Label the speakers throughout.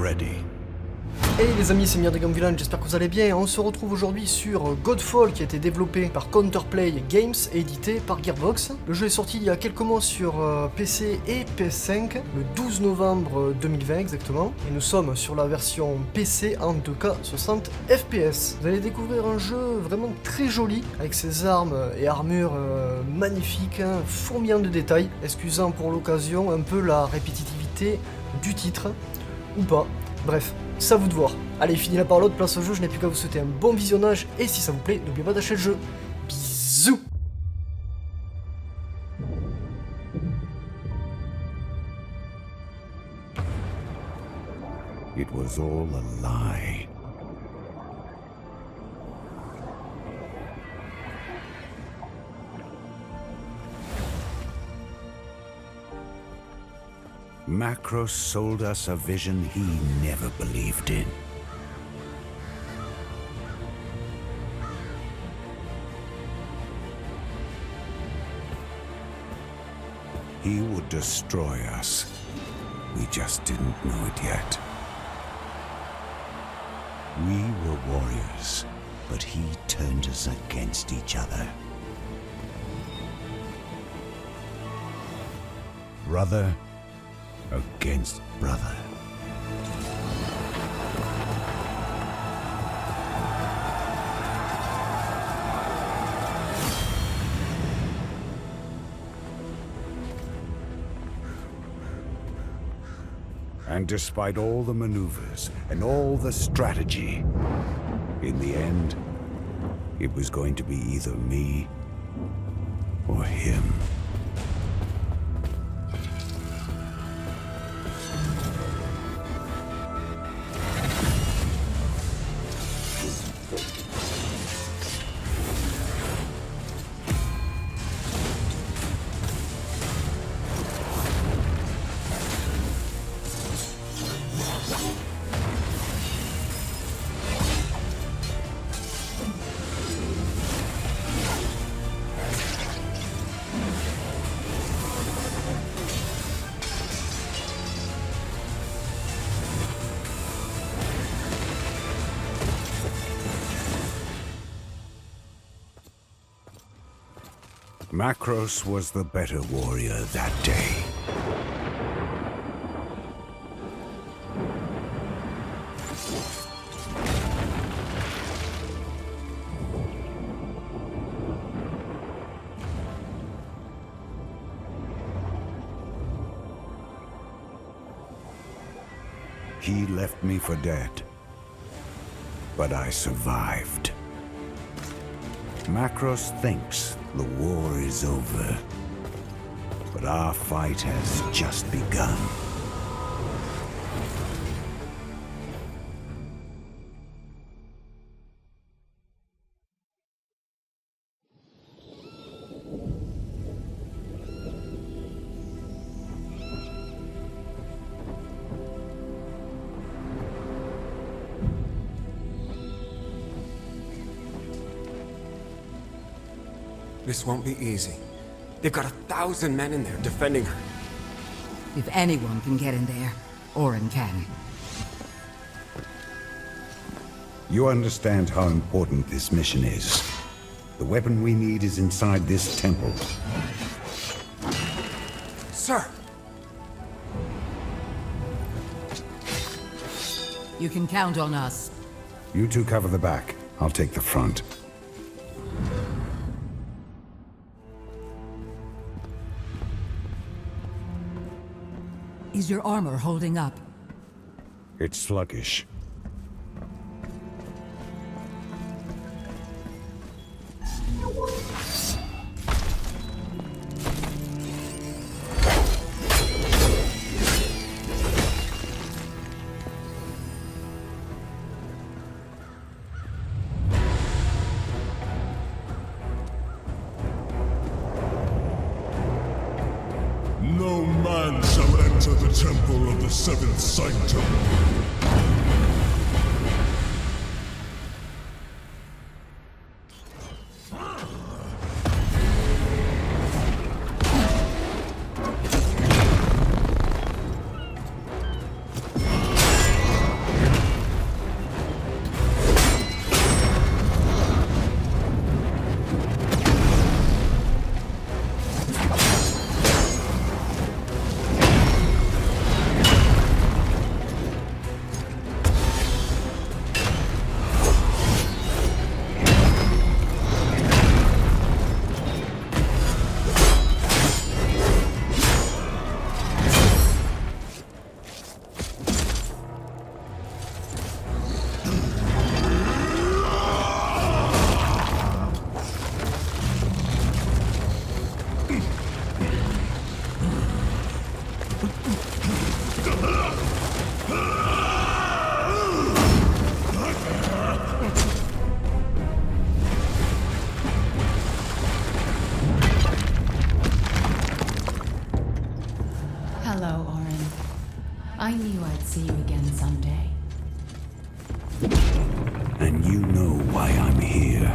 Speaker 1: ready.
Speaker 2: Hey les amis, c'est Mhyre de Gamvilan, j'espère que vous allez bien. On se retrouve aujourd'hui sur Godfall qui a été développé par Counterplay Games et édité par Gearbox. Le jeu est sorti il y a quelques mois sur PC et PS5, le 12 novembre 2020 exactement. Et nous sommes sur la version PC en 2K 60 FPS. Vous allez découvrir un jeu vraiment très joli, avec ses armes et armures magnifiques, fourmillant de détails, excusant pour l'occasion un peu la répétitivité du titre, ou pas. Bref, c'est à vous de voir. Allez, fini la parole, place au jeu, je n'ai plus qu'à vous souhaiter un bon visionnage, et si ça vous plaît, n'oubliez pas d'acheter le jeu. Bisous.
Speaker 1: It was all a lie. Macros sold us a vision he never believed in. He would destroy us. We just didn't know it yet. We were warriors, but he turned us against each other. Brother against brother. And despite all the maneuvers and all the strategy, in the end, it was going to be either me or him. Macros was the better warrior that day. He left me for dead, but I survived. Macros thinks the war is over, but our fight has just begun.
Speaker 3: This won't be easy. They've got 1,000 men in there defending her.
Speaker 4: If anyone can get in there, Orin can.
Speaker 1: You understand how important this mission is. The weapon we need is inside this temple.
Speaker 3: Sir!
Speaker 4: You can count on us.
Speaker 1: You two cover the back. I'll take the front.
Speaker 4: Is your armor holding up?
Speaker 1: It's sluggish.
Speaker 5: No man shall enter the temple of the seventh sanctum.
Speaker 4: Hello, Orin. I knew I'd see you again someday.
Speaker 1: And you know why I'm here.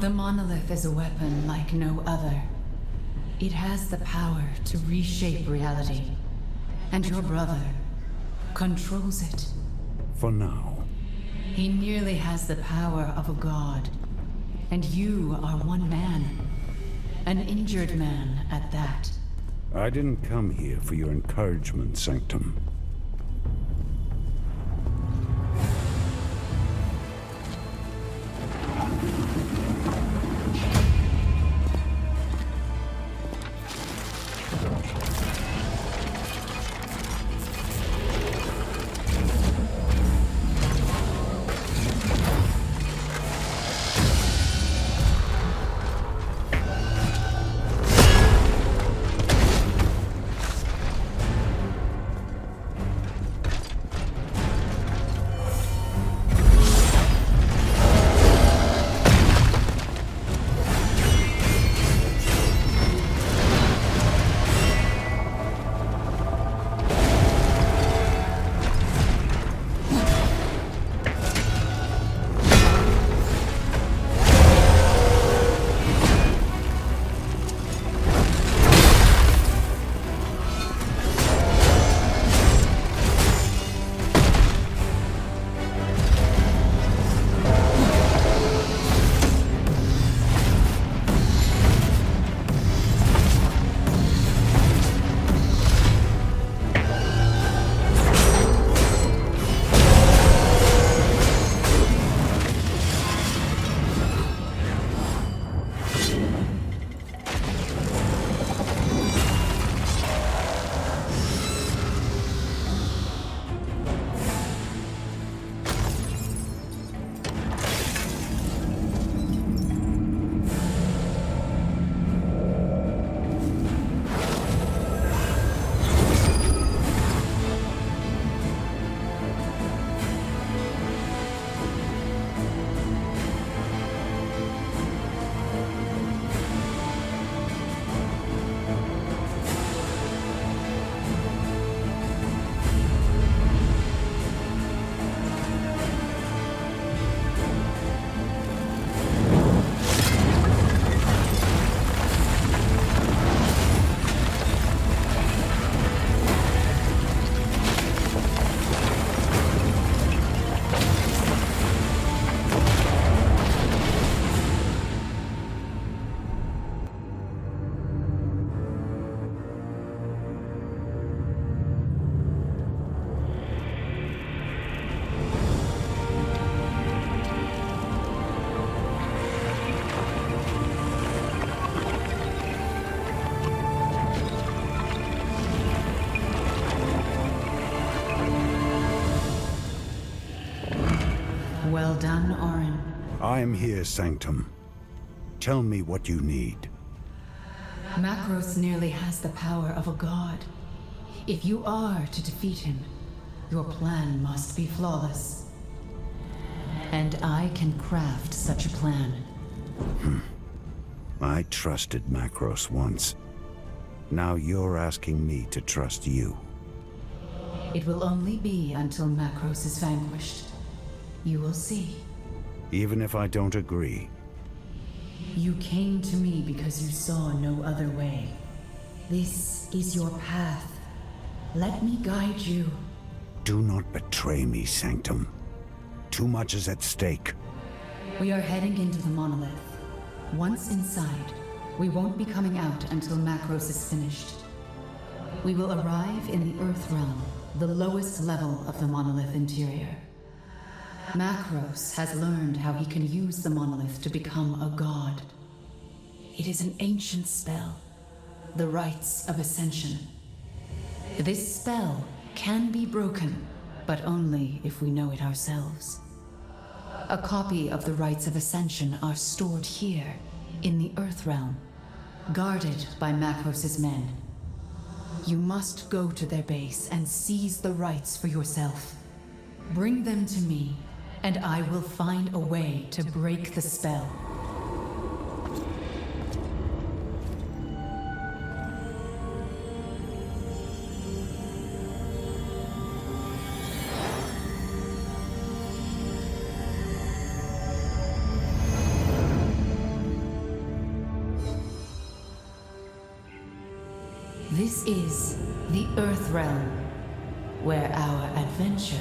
Speaker 4: The monolith is a weapon like no other. It has the power to reshape reality. And your brother controls it.
Speaker 1: For now.
Speaker 4: He nearly has the power of a god. And you are one man. An injured man at that.
Speaker 1: I didn't come here for your encouragement, Sanctum.
Speaker 4: Well done, Orin.
Speaker 1: I'm here, Sanctum. Tell me what you need.
Speaker 4: Macros nearly has the power of a god. If you are to defeat him, your plan must be flawless. And I can craft such a plan.
Speaker 1: I trusted Macros once. Now you're asking me to trust you.
Speaker 4: It will only be until Macros is vanquished. You will see.
Speaker 1: Even if I don't agree.
Speaker 4: You came to me because you saw no other way. This is your path. Let me guide you.
Speaker 1: Do not betray me, Sanctum. Too much is at stake.
Speaker 4: We are heading into the monolith. Once inside, we won't be coming out until Macros is finished. We will arrive in the Earth Realm, the lowest level of the monolith interior. Macros has learned how he can use the monolith to become a god. It is an ancient spell, the Rites of Ascension. This spell can be broken, but only if we know it ourselves. A copy of the Rites of Ascension are stored here, in the Earth Realm, guarded by Macros' men. You must go to their base and seize the rites for yourself. Bring them to me, and I will find a way to break the spell. This is the Earth Realm, where our adventure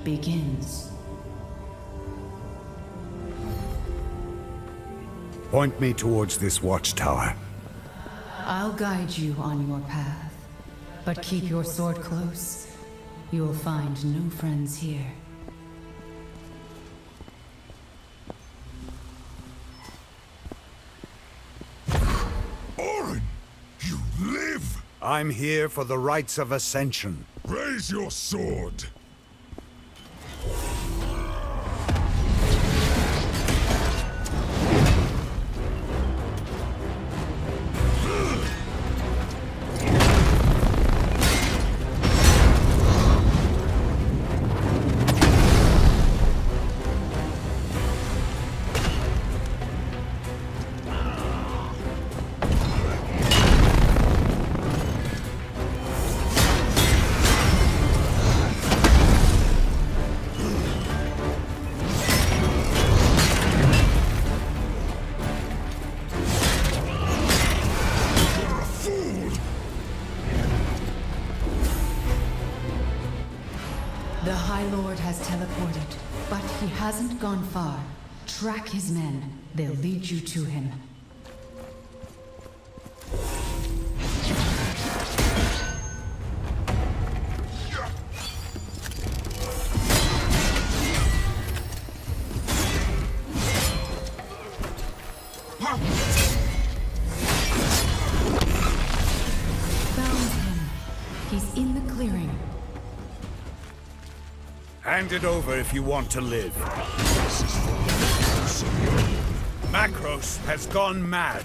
Speaker 4: begins.
Speaker 1: Point me towards this watchtower.
Speaker 4: I'll guide you on your path, but keep your sword close. You'll find no friends here.
Speaker 5: Orin! You live!
Speaker 1: I'm here for the Rites of Ascension.
Speaker 5: Raise your sword!
Speaker 4: The High Lord has teleported, but he hasn't gone far. Track his men. They'll lead you to him. Found him. He's in the clearing.
Speaker 1: Hand it over if you want to live. Macros has gone mad.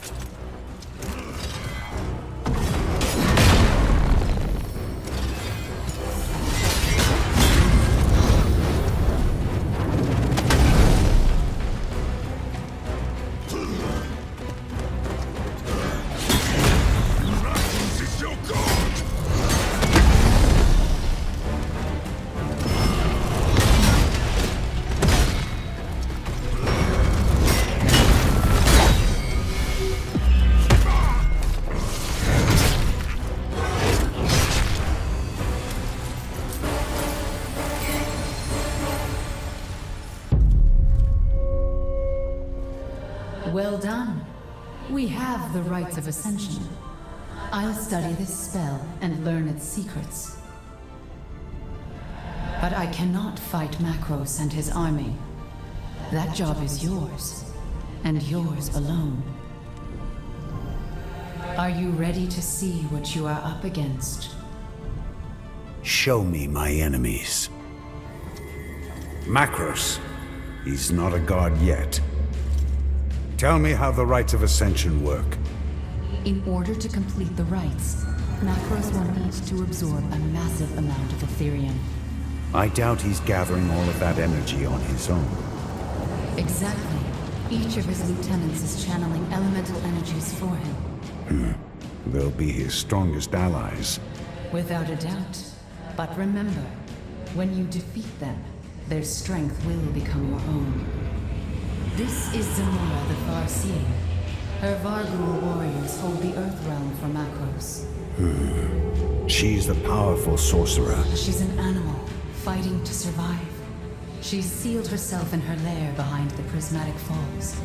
Speaker 4: Well done. We have the Rites of Ascension. I'll study this spell and learn its secrets. But I cannot fight Macros and his army. That job is yours, and yours alone. Are you ready to see what you are up against?
Speaker 1: Show me my enemies. Macros. He's not a god yet. Tell me how the Rites of Ascension work.
Speaker 4: In order to complete the rites, Macros will need to absorb a massive amount of Ethereum.
Speaker 1: I doubt he's gathering all of that energy on his own.
Speaker 4: Exactly. Each of his lieutenants is channeling elemental energies for him.
Speaker 1: They'll be his strongest allies.
Speaker 4: Without a doubt. But remember, when you defeat them, their strength will become your own. This is Zamora the Farseeing. Her Varghul warriors hold the Earth Realm for Macros.
Speaker 1: She's the powerful sorcerer.
Speaker 4: She's an animal, fighting to survive. She's sealed herself in her lair behind the Prismatic Falls.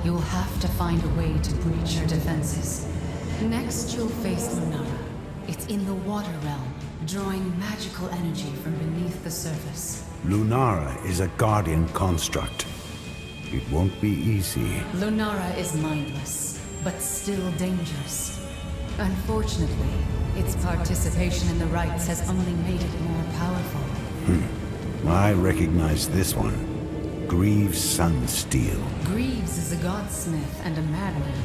Speaker 4: You'll have to find a way to breach her defenses. Next, you'll face Lunara. It's in the Water Realm, drawing magical energy from beneath the surface.
Speaker 1: Lunara is a guardian construct. It won't be easy.
Speaker 4: Lunara is mindless, but still dangerous. Unfortunately, its participation in the rites has only made it more powerful.
Speaker 1: I recognize this one. Greaves Sunsteel.
Speaker 4: Greaves is a godsmith and a madman.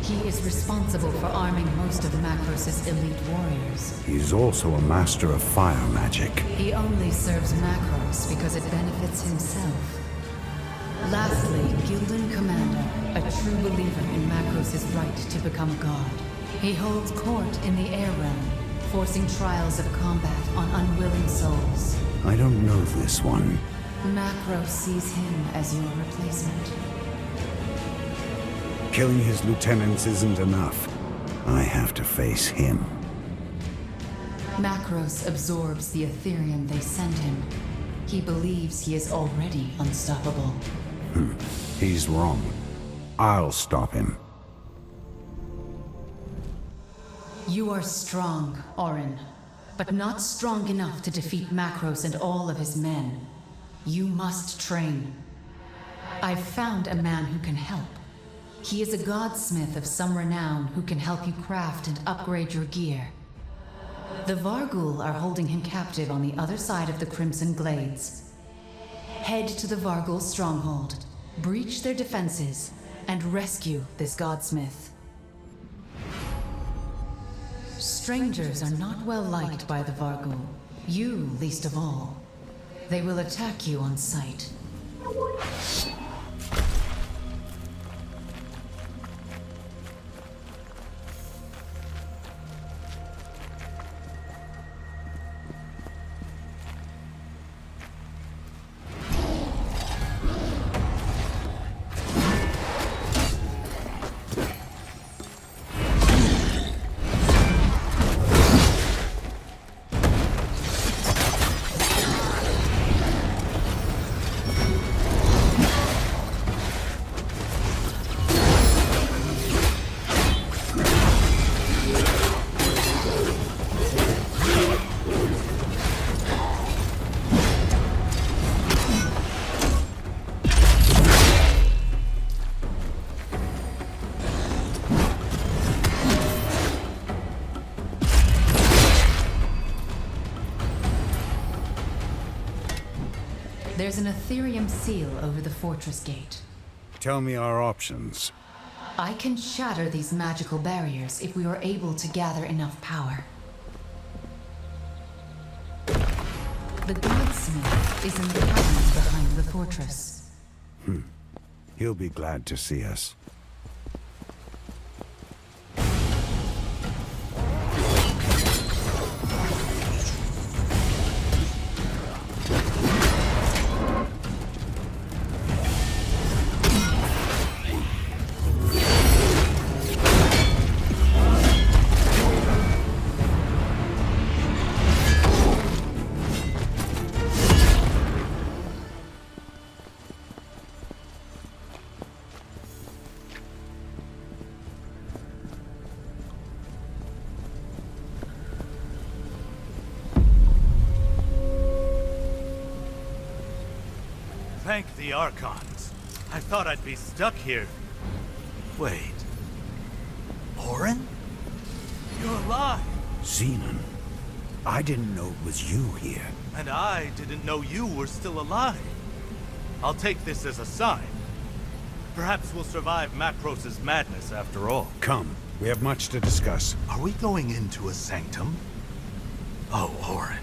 Speaker 4: He is responsible for arming most of Macros' elite warriors.
Speaker 1: He's also a master of fire magic.
Speaker 4: He only serves Macros because it benefits himself. Lastly, Gildan Commander, a true believer in Macros' right to become a god. He holds court in the air realm, forcing trials of combat on unwilling souls.
Speaker 1: I don't know this one.
Speaker 4: Macros sees him as your replacement.
Speaker 1: Killing his lieutenants isn't enough. I have to face him.
Speaker 4: Macros absorbs the Ethereum they send him. He believes he is already unstoppable.
Speaker 1: He's wrong. I'll stop him.
Speaker 4: You are strong, Orin, but not strong enough to defeat Macros and all of his men. You must train. I've found a man who can help. He is a godsmith of some renown who can help you craft and upgrade your gear. The Varghul are holding him captive on the other side of the Crimson Glades. Head to the Varghul stronghold, breach their defenses, and rescue this godsmith. Strangers are not well liked by the Varghul. You, least of all. They will attack you on sight. There's an Ethereum seal over the fortress gate.
Speaker 1: Tell me our options.
Speaker 4: I can shatter these magical barriers if we are able to gather enough power. The Godsmith is in the caverns behind the fortress.
Speaker 1: He'll be glad to see us.
Speaker 6: Thank the Archons. I thought I'd be stuck here. Wait. Orin? You're alive.
Speaker 1: Xenon. I didn't know it was you here.
Speaker 6: And I didn't know you were still alive. I'll take this as a sign. Perhaps we'll survive Macros' madness after all.
Speaker 1: Come, we have much to discuss.
Speaker 6: Are we going into a sanctum? Oh, Orin.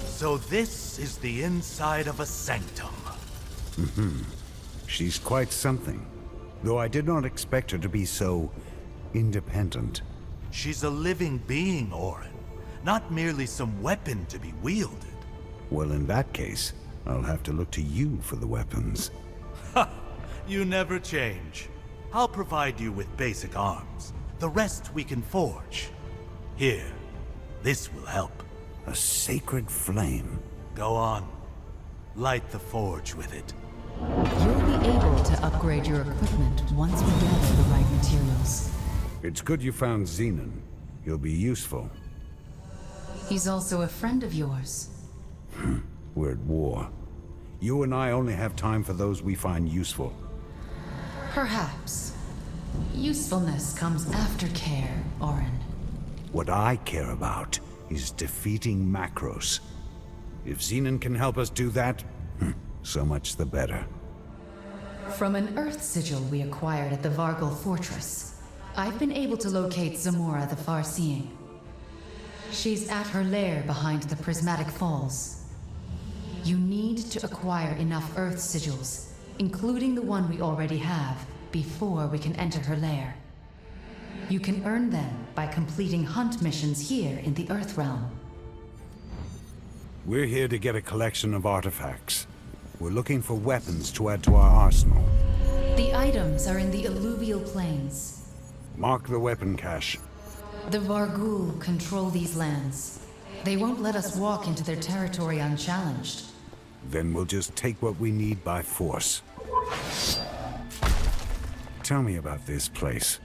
Speaker 6: So this is the inside of a sanctum.
Speaker 1: She's quite something. Though I did not expect her to be so independent.
Speaker 6: She's a living being, Orin. Not merely some weapon to be wielded.
Speaker 1: Well, in that case, I'll have to look to you for the weapons.
Speaker 6: Ha! You never change. I'll provide you with basic arms. The rest we can forge. Here, this will help.
Speaker 1: A sacred flame.
Speaker 6: Go on. Light the forge with it.
Speaker 4: You'll be able to upgrade your equipment once we gather the right materials.
Speaker 1: It's good you found Xenon. He'll be useful.
Speaker 4: He's also a friend of yours.
Speaker 1: We're at war. You and I only have time for those we find useful.
Speaker 4: Perhaps. Usefulness comes after care, Orin.
Speaker 1: What I care about is defeating Macros. If Xenon can help us do that, so much the better.
Speaker 4: From an Earth sigil we acquired at the Vargal Fortress, I've been able to locate Zamora the Farseeing. She's at her lair behind the Prismatic Falls. You need to acquire enough Earth sigils, including the one we already have, before we can enter her lair. You can earn them by completing hunt missions here in the Earth Realm.
Speaker 1: We're here to get a collection of artifacts. We're looking for weapons to add to our arsenal.
Speaker 4: The items are in the alluvial plains.
Speaker 1: Mark the weapon cache.
Speaker 4: The Vargul control these lands. They won't let us walk into their territory unchallenged.
Speaker 1: Then we'll just take what we need by force. Tell me about this place.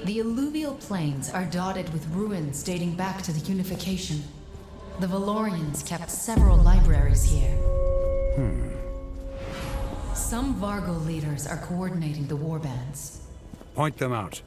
Speaker 4: The alluvial plains are dotted with ruins dating back to the Unification. The Valorians kept several libraries here. Some Vargal leaders are coordinating the warbands.
Speaker 1: Point them out.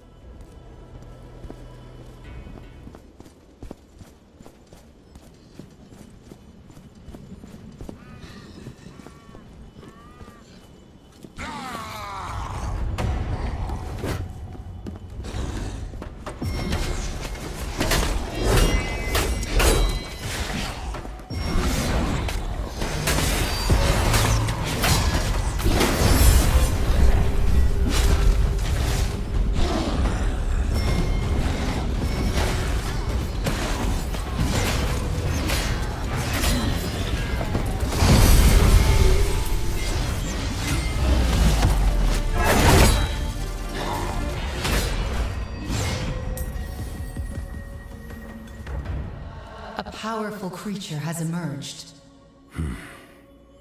Speaker 4: A powerful creature has emerged.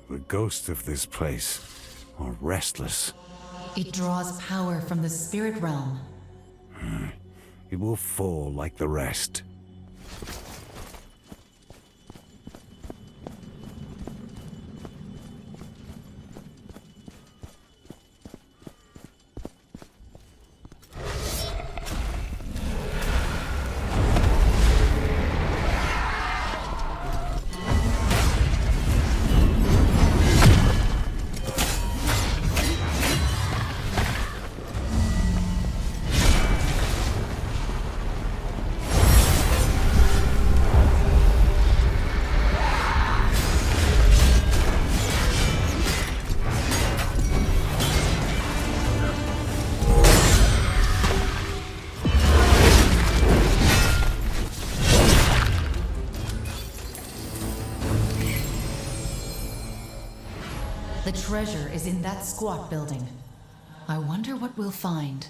Speaker 1: The ghosts of this place are restless.
Speaker 4: It draws power from the spirit realm.
Speaker 1: It will fall like the rest.
Speaker 4: The treasure is in that squat building. I wonder what we'll find.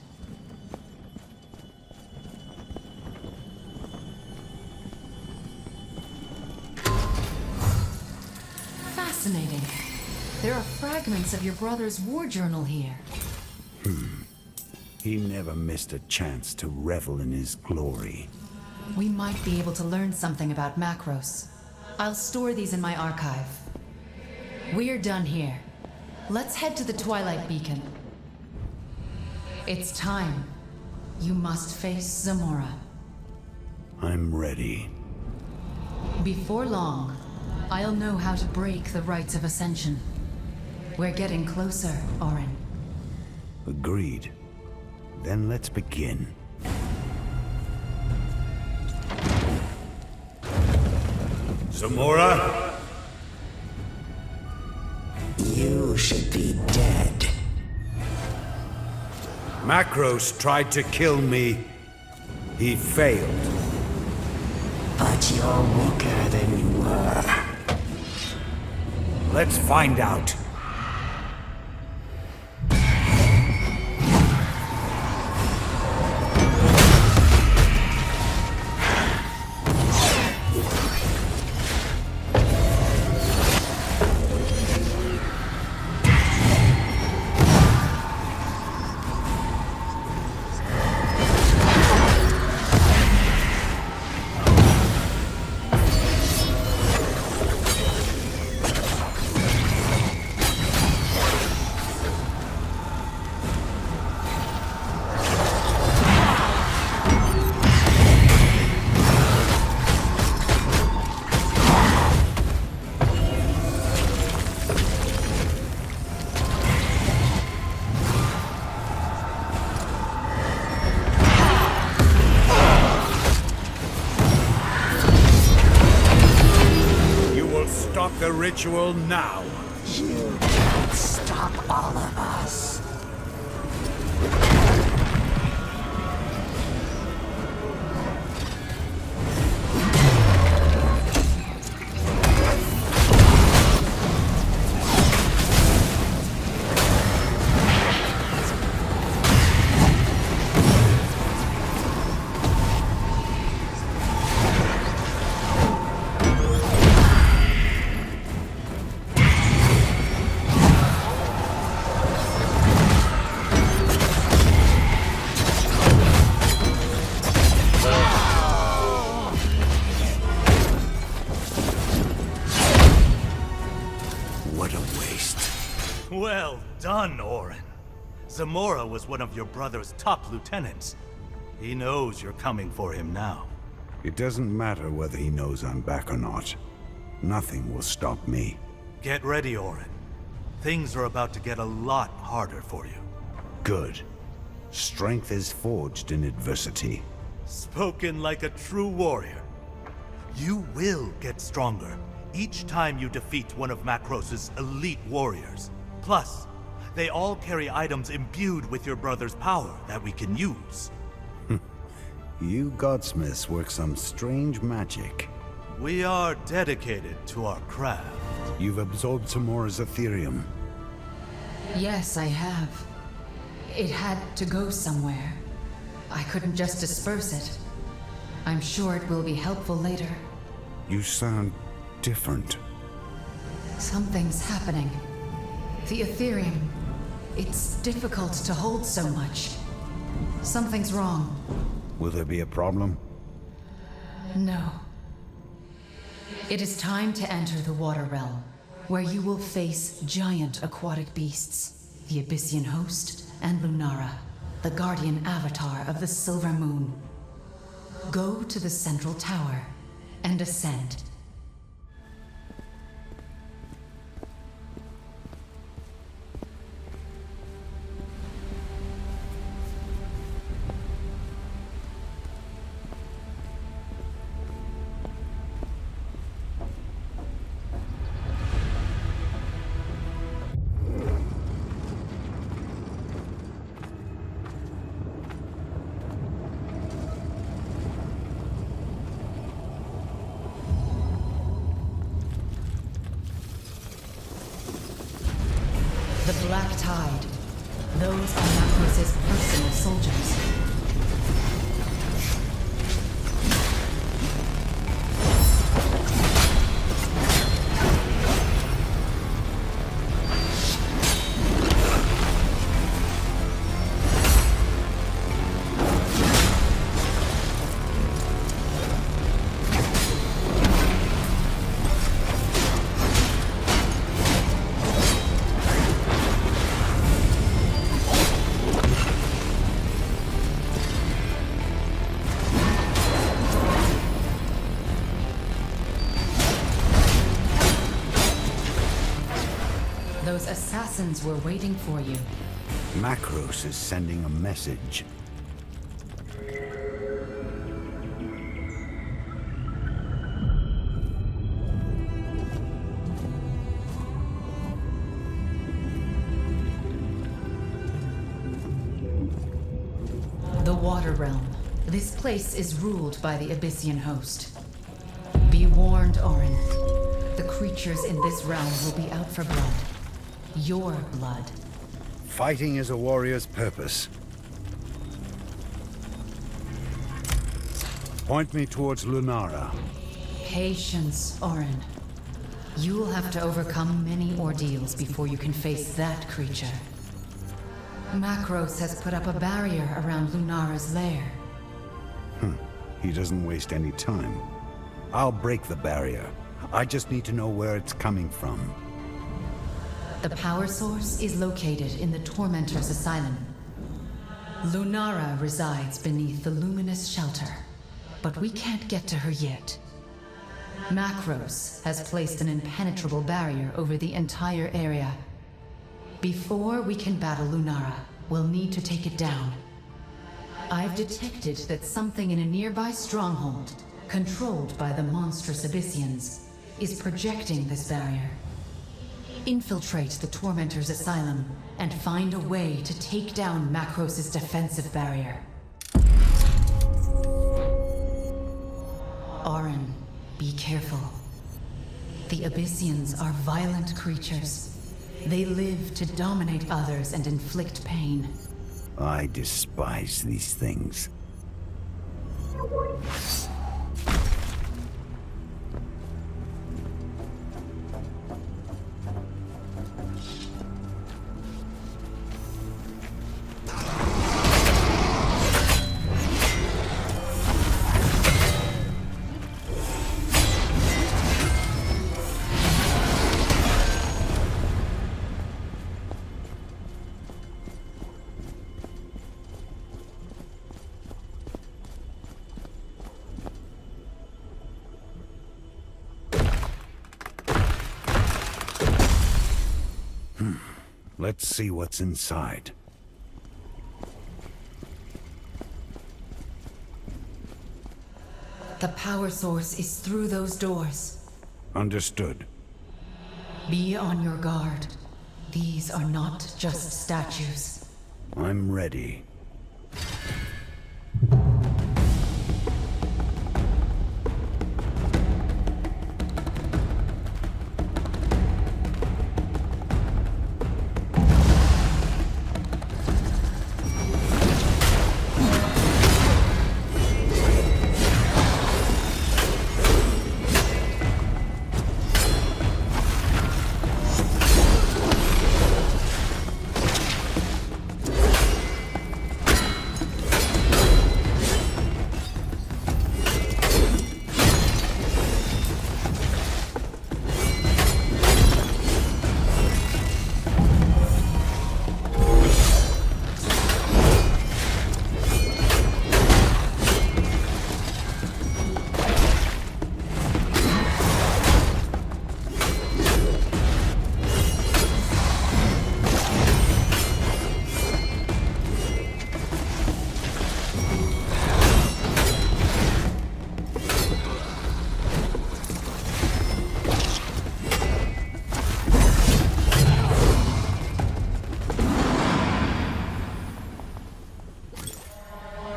Speaker 4: Fascinating. There are fragments of your brother's war journal here.
Speaker 1: He never missed a chance to revel in his glory.
Speaker 4: We might be able to learn something about Macros. I'll store these in my archive. We're done here. Let's head to the Twilight Beacon. It's time. You must face Zamora.
Speaker 1: I'm ready.
Speaker 4: Before long, I'll know how to break the rites of Ascension. We're getting closer, Orin.
Speaker 1: Agreed. Then let's begin. Zamora?
Speaker 7: You should be dead.
Speaker 1: Macros tried to kill me. He failed.
Speaker 7: But you're weaker than you were.
Speaker 1: Let's find out. ritual now.
Speaker 7: You can't stop all of us.
Speaker 6: Well done, Orin. Zamora was one of your brother's top lieutenants. He knows you're coming for him now.
Speaker 1: It doesn't matter whether he knows I'm back or not. Nothing will stop me.
Speaker 6: Get ready, Orin. Things are about to get a lot harder for you.
Speaker 1: Good. Strength is forged in adversity.
Speaker 6: Spoken like a true warrior. You will get stronger each time you defeat one of Macros's elite warriors. Plus, they all carry items imbued with your brother's power that we can use.
Speaker 1: You godsmiths work some strange magic.
Speaker 6: We are dedicated to our craft.
Speaker 1: You've absorbed Zamora's Ethereum.
Speaker 4: Yes, I have. It had to go somewhere. I couldn't just disperse it. I'm sure it will be helpful later.
Speaker 1: You sound different.
Speaker 4: Something's happening. The Ethereum. It's difficult to hold so much. Something's wrong.
Speaker 1: Will there be a problem?
Speaker 4: No. It is time to enter the Water Realm, where you will face giant aquatic beasts, the Abyssian Host, and Lunara, the guardian avatar of the Silver Moon. Go to the central tower and ascend. The Black Tide. Those are Macros's personal soldiers. Those assassins were waiting for you.
Speaker 1: Macros is sending a message.
Speaker 4: The Water Realm. This place is ruled by the Abyssian Host. Be warned, Orin. The creatures in this realm will be out for blood. Your blood.
Speaker 1: Fighting is a warrior's purpose. Point me towards Lunara.
Speaker 4: Patience, Orin. You will have to overcome many ordeals before you can face that creature. Macros has put up a barrier around Lunara's lair.
Speaker 1: He doesn't waste any time. I'll break the barrier. I just need to know where it's coming from.
Speaker 4: The power source is located in the Tormentor's Asylum. Lunara resides beneath the luminous shelter, but we can't get to her yet. Macros has placed an impenetrable barrier over the entire area. Before we can battle Lunara, we'll need to take it down. I've detected that something in a nearby stronghold, controlled by the monstrous Abyssians, is projecting this barrier. Infiltrate the Tormentor's asylum and find a way to take down Macros' defensive barrier. Auron, be careful. The Abyssians are violent creatures. They live to dominate others and inflict pain.
Speaker 1: I despise these things. Let's see what's inside.
Speaker 4: The power source is through those doors.
Speaker 1: Understood.
Speaker 4: Be on your guard. These are not just statues.
Speaker 1: I'm ready.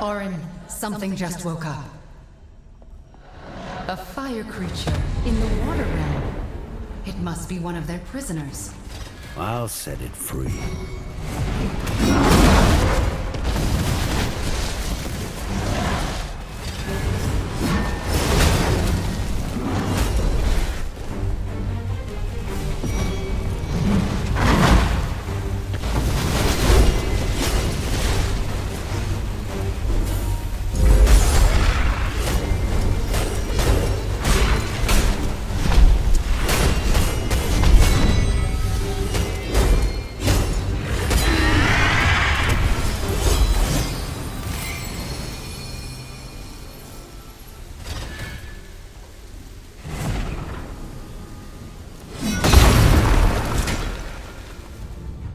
Speaker 4: Auron, something just woke up. A fire creature in the water realm. It must be one of their prisoners.
Speaker 1: I'll set it free.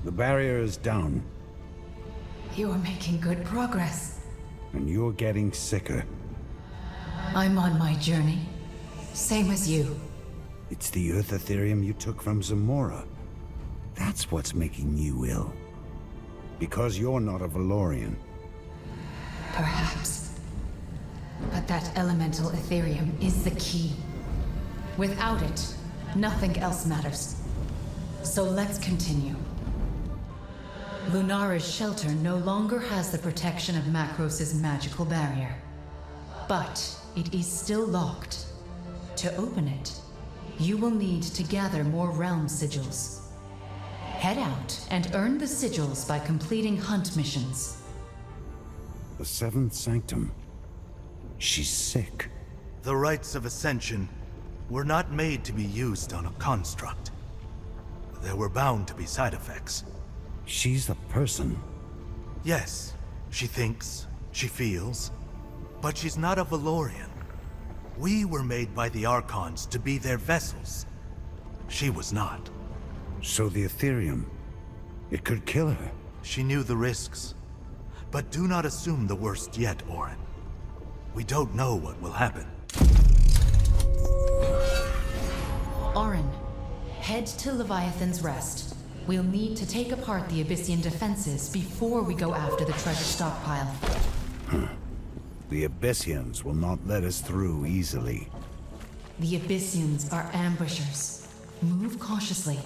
Speaker 1: The barrier is down,
Speaker 4: You are making good progress.
Speaker 1: and you're getting sicker.
Speaker 4: I'm on my journey. Same as you.
Speaker 1: It's the Earth Ethereum you took from Zamora. That's what's making you ill. Because you're not a Valorian.
Speaker 4: Perhaps. But that elemental Ethereum is the key. Without it, nothing else matters. So let's continue. Lunara's shelter no longer has the protection of Macros' magical barrier. But it is still locked. To open it, you will need to gather more realm sigils. Head out and earn the sigils by completing hunt missions.
Speaker 1: The Seventh Sanctum. She's sick.
Speaker 6: The rites of ascension were not made to be used on a construct. There were bound to be side effects.
Speaker 1: She's a person.
Speaker 6: Yes, she thinks, she feels, but she's not a Valorian. We were made by the Archons to be their vessels. She was not.
Speaker 1: So the Ethereum, it could kill her.
Speaker 6: She knew the risks. But do not assume the worst yet, Auron. We don't know what will happen.
Speaker 4: Auron, head to Leviathan's Rest. We'll need to take apart the Abyssian defenses before we go after the treasure stockpile.
Speaker 1: The Abyssians will not let us through easily.
Speaker 4: The Abyssians are ambushers. Move cautiously.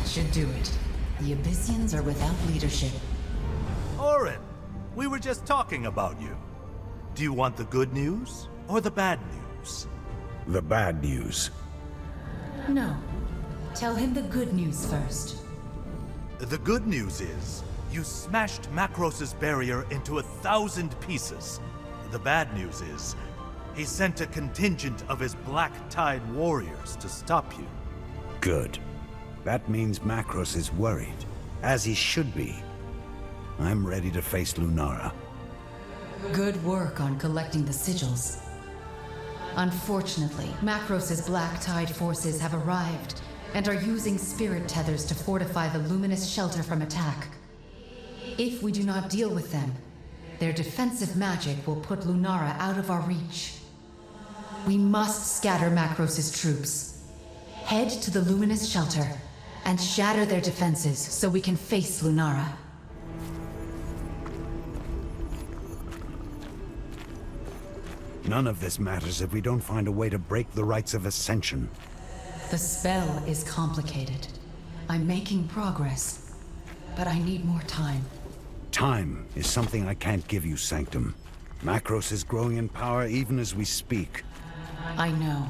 Speaker 4: Should do it. The Abyssians are without leadership.
Speaker 6: Auron, we were just talking about you. Do you want the good news or the bad news?
Speaker 1: The bad news.
Speaker 4: No. Tell him the good news first.
Speaker 6: The good news is, you smashed Macros's barrier into 1,000 pieces. The bad news is, he sent a contingent of his Black Tide warriors to stop you.
Speaker 1: Good. That means Macros is worried, as he should be. I'm ready to face Lunara.
Speaker 4: Good work on collecting the sigils. Unfortunately, Macros's Black Tide forces have arrived and are using spirit tethers to fortify the luminous shelter from attack. If we do not deal with them, their defensive magic will put Lunara out of our reach. We must scatter Macros's troops. Head to the luminous shelter and shatter their defenses so we can face Lunara.
Speaker 1: None of this matters if we don't find a way to break the rites of Ascension.
Speaker 4: The spell is complicated. I'm making progress, but I need more time.
Speaker 1: Time is something I can't give you, Sanctum. Macros is growing in power even as we speak.
Speaker 4: I know.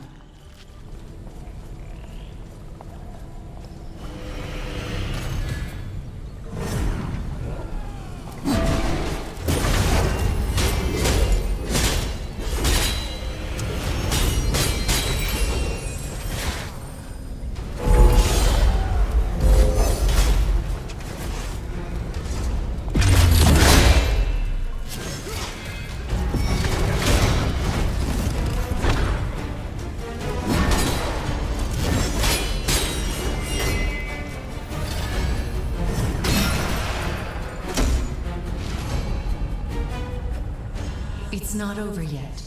Speaker 4: It's not over yet.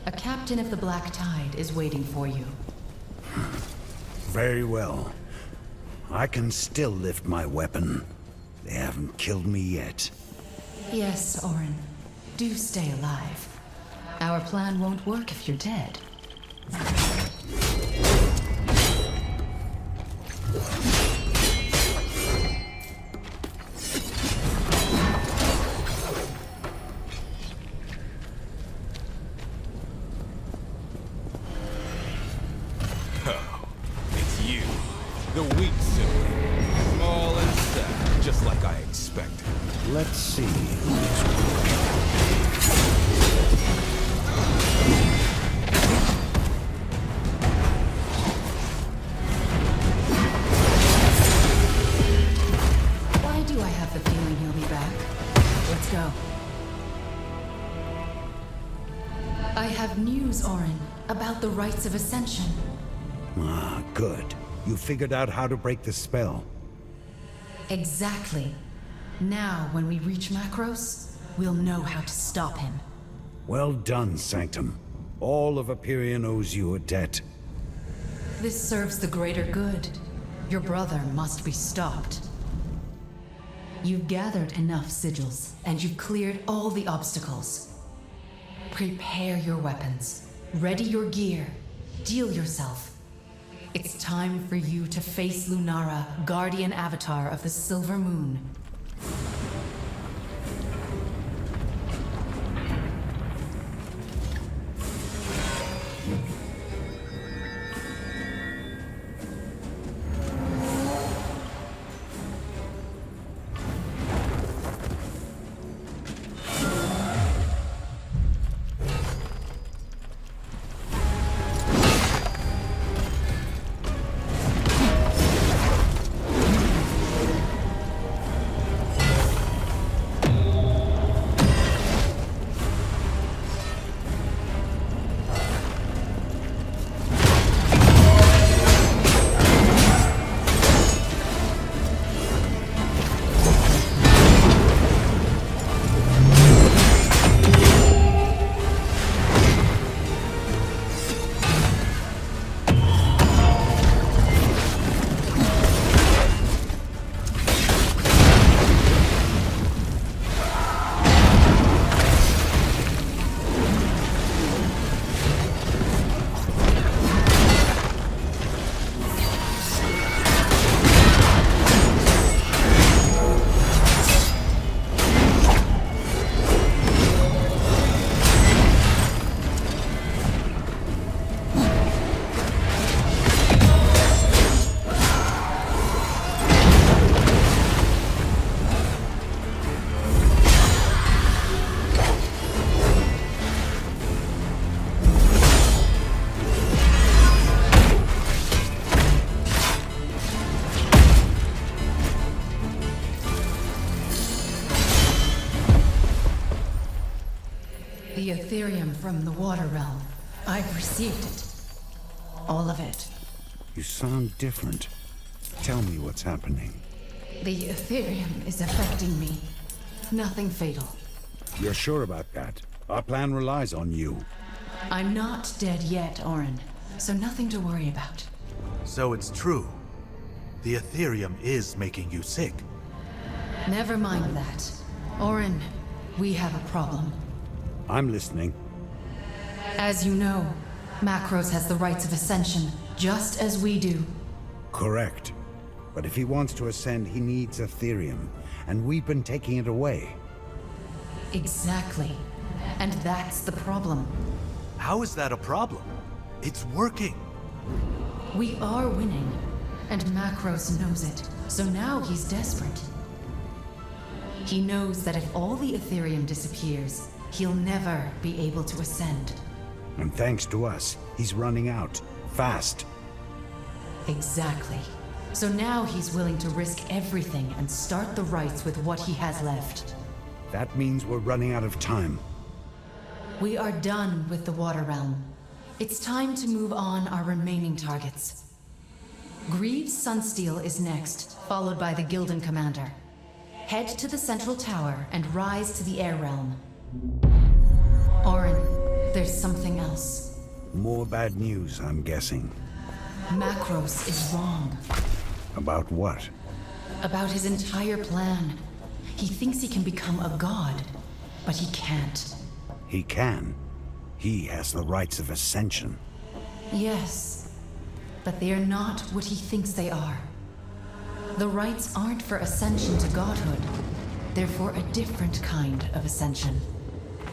Speaker 4: A captain of the Black Tide is waiting for you.
Speaker 1: Very well. I can still lift my weapon. They haven't killed me yet.
Speaker 4: Yes, Auron. Do stay alive. Our plan won't work if you're dead.
Speaker 1: Let's see.
Speaker 4: Why do I have the feeling he'll be back? Let's go. I have news, Auron, about the rites of Ascension.
Speaker 1: Ah, good. You figured out how to break the spell.
Speaker 4: Exactly. Now, when we reach Macros, we'll know how to stop him.
Speaker 1: Well done, Sanctum. All of Hyperion owes you a debt.
Speaker 4: This serves the greater good. Your brother must be stopped. You've gathered enough sigils, and you've cleared all the obstacles. Prepare your weapons. Ready your gear. Deal yourself. It's time for you to face Lunara, guardian avatar of the Silver Moon. The Ethereum from the Water Realm. I've received it. All of it.
Speaker 1: You sound different. Tell me what's happening.
Speaker 4: The Ethereum is affecting me. Nothing fatal.
Speaker 1: You're sure about that? Our plan relies on you.
Speaker 4: I'm not dead yet, Orin, so nothing to worry about.
Speaker 6: So it's true. The Ethereum is making you sick.
Speaker 4: Never mind that. Orin, we have a problem.
Speaker 1: I'm listening.
Speaker 4: As you know, Macros has the rights of ascension, just as we do.
Speaker 1: Correct. But if he wants to ascend, he needs Ethereum, and we've been taking it away.
Speaker 4: Exactly. And that's the problem.
Speaker 6: How is that a problem? It's working.
Speaker 4: We are winning, and Macros knows it, so now he's desperate. He knows that if all the Ethereum disappears, he'll never be able to ascend.
Speaker 1: And thanks to us, he's running out. Fast.
Speaker 4: Exactly. So now he's willing to risk everything and start the rites with what he has left.
Speaker 1: That means we're running out of time.
Speaker 4: We are done with the Water Realm. It's time to move on our remaining targets. Greaves Sunsteel is next, followed by the Gildan Commander. Head to the Central Tower and rise to the Air Realm. Orin, there's something else.
Speaker 1: More bad news, I'm guessing.
Speaker 4: Macros is wrong.
Speaker 1: About what?
Speaker 4: About his entire plan. He thinks he can become a god, but he can't.
Speaker 1: He can. He has the rights of ascension.
Speaker 4: Yes, but they are not what he thinks they are. The rites aren't for ascension to godhood. They're for a different kind of ascension.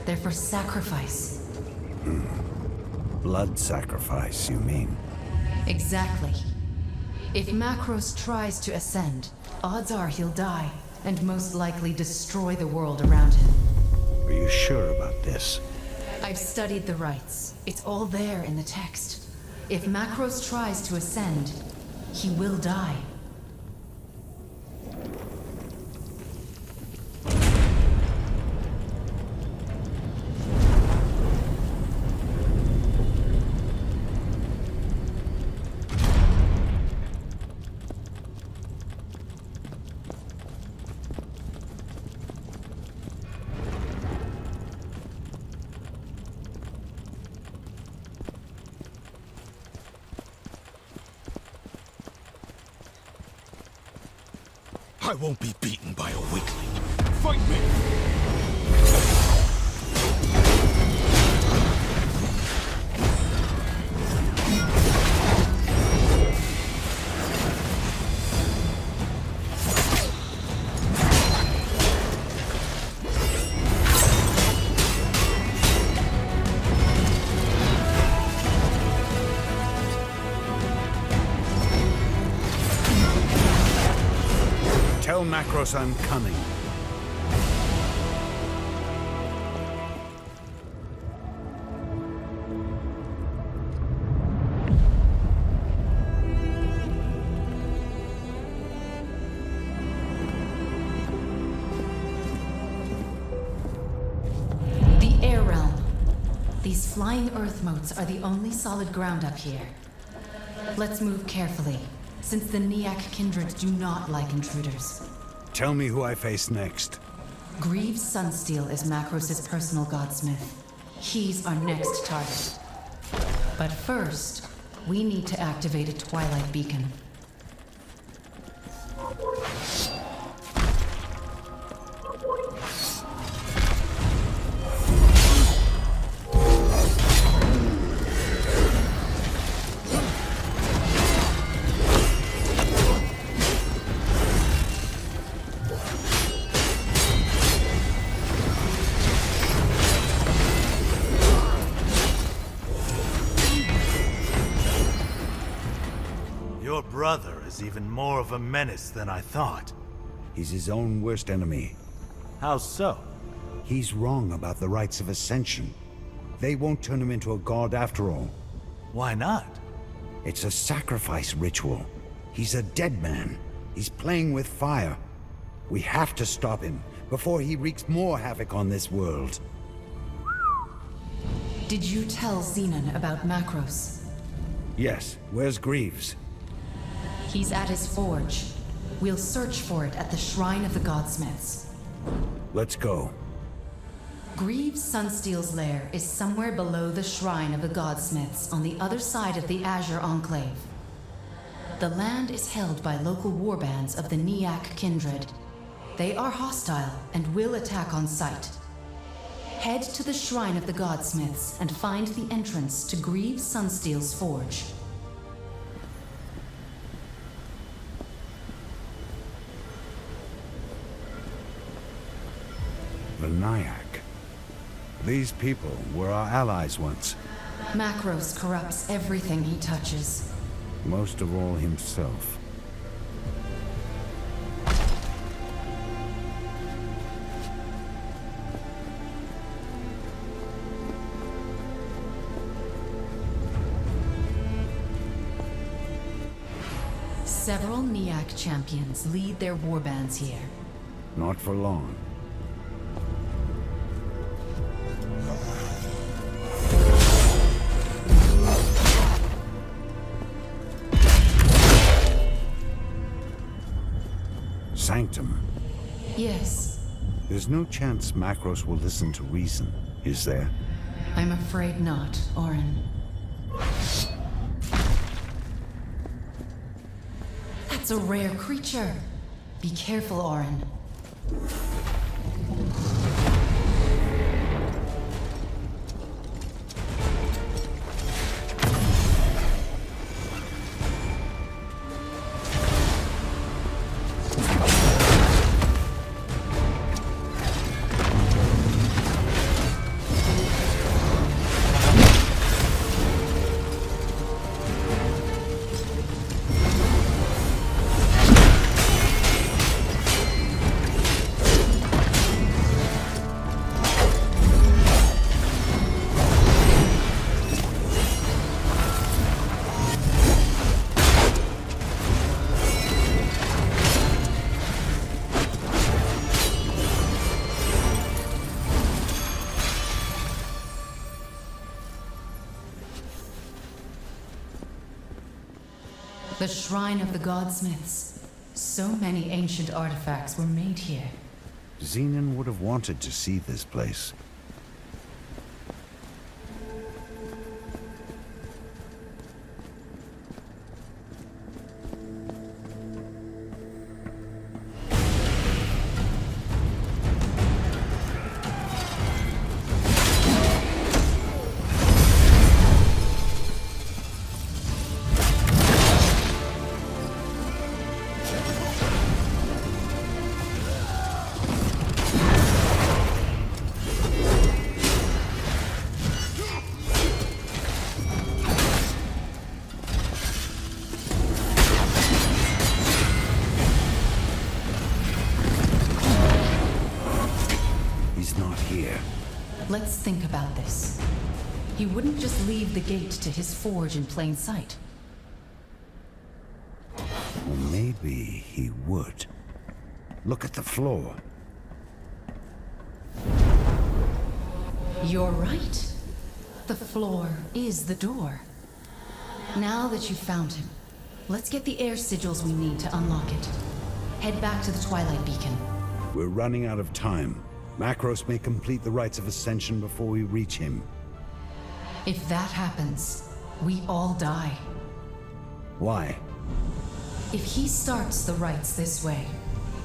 Speaker 4: They're for sacrifice.
Speaker 1: Blood sacrifice, you mean?
Speaker 4: Exactly. If Macros tries to ascend, odds are he'll die, and most likely destroy the world around him.
Speaker 1: Are you sure about this?
Speaker 4: I've studied the rites. It's all there in the text. If Macros tries to ascend, he will die.
Speaker 5: I won't be beaten by a weakling. Fight me!
Speaker 1: Tell Macros I'm coming.
Speaker 4: The air realm. These flying earth motes are the only solid ground up here. Let's move carefully, since the Niak kindred do not like intruders.
Speaker 1: Tell me who I face next.
Speaker 4: Greaves Sunsteel is Macros' personal godsmith. He's our next target. But first, we need to activate a Twilight Beacon.
Speaker 6: Your brother is even more of a menace than I thought.
Speaker 1: He's his own worst enemy.
Speaker 6: How so?
Speaker 1: He's wrong about the rites of ascension. They won't turn him into a god after all.
Speaker 6: Why not?
Speaker 1: It's a sacrifice ritual. He's a dead man. He's playing with fire. We have to stop him before he wreaks more havoc on this world.
Speaker 4: Did you tell Xenon about Macros?
Speaker 1: Yes, where's Greaves?
Speaker 4: He's at his forge. We'll search for it at the Shrine of the Godsmiths.
Speaker 1: Let's go.
Speaker 4: Greaves Sunsteel's lair is somewhere below the Shrine of the Godsmiths on the other side of the Azure Enclave. The land is held by local warbands of the Niak kindred. They are hostile and will attack on sight. Head to the Shrine of the Godsmiths and find the entrance to Greaves Sunsteel's forge.
Speaker 1: The Nyack. These people were our allies once.
Speaker 4: Macros corrupts everything he touches.
Speaker 1: Most of all himself.
Speaker 4: Several Niak champions lead their warbands here.
Speaker 1: Not for long. Sanctum.
Speaker 4: Yes,
Speaker 1: There's no chance Macros will listen to reason, is there?
Speaker 4: I'm afraid not, Orin. That's a rare creature. Be careful, Orin. The Shrine of the Godsmiths. So many ancient artifacts were made here.
Speaker 1: Xenon would have wanted to see this place.
Speaker 4: Let's think about this. He wouldn't just leave the gate to his forge in plain sight.
Speaker 1: Or maybe he would. Look at the floor.
Speaker 4: You're right. The floor is the door. Now that you've found him, let's get the air sigils we need to unlock it. Head back to the Twilight Beacon.
Speaker 1: We're running out of time. Macros may complete the rites of ascension before we reach him.
Speaker 4: If that happens, we all die.
Speaker 1: Why?
Speaker 4: If he starts the rites this way,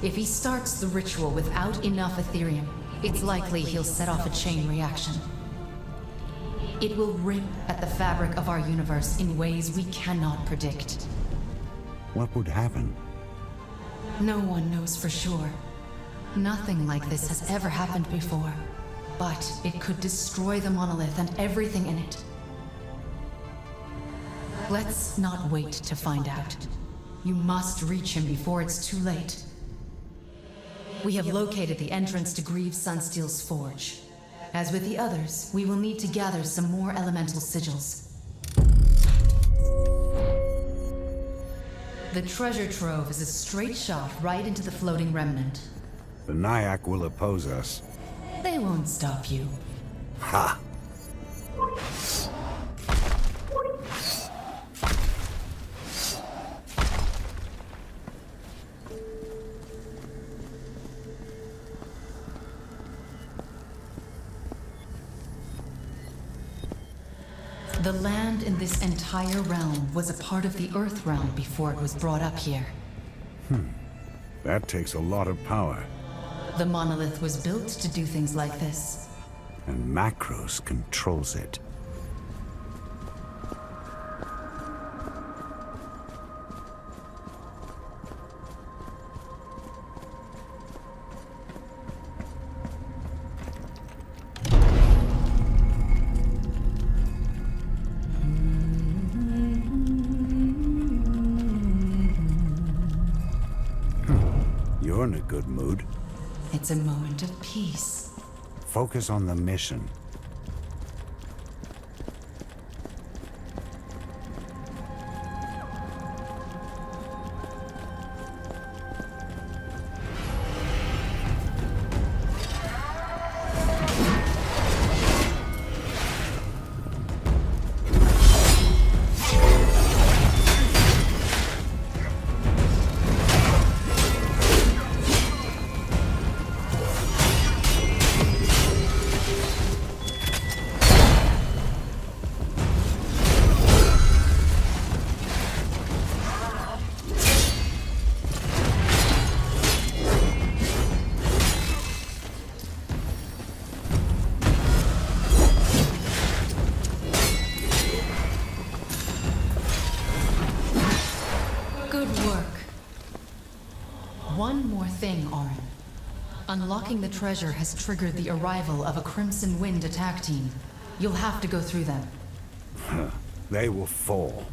Speaker 4: if he starts the ritual without enough Ethereum, it's likely he'll set off a chain reaction. It will rip at the fabric of our universe in ways we cannot predict.
Speaker 1: What would happen?
Speaker 4: No one knows for sure. Nothing like this has ever happened before. But it could destroy the monolith and everything in it. Let's not wait to find out. You must reach him before it's too late. We have located the entrance to Greaves Sunsteel's forge. As with the others, we will need to gather some more elemental sigils. The treasure trove is a straight shot right into the floating remnant.
Speaker 1: The Nyack will oppose us.
Speaker 4: They won't stop you.
Speaker 1: Ha!
Speaker 4: The land in this entire realm was a part of the Earth realm before it was brought up here.
Speaker 1: That takes a lot of power.
Speaker 4: The monolith was built to do things like this.
Speaker 1: And Macros controls it. You're in a good mood.
Speaker 4: It's a moment of peace.
Speaker 1: Focus on the mission.
Speaker 4: Unlocking the treasure has triggered the arrival of a Crimson Wind attack team. You'll have to go through them.
Speaker 1: They will fall.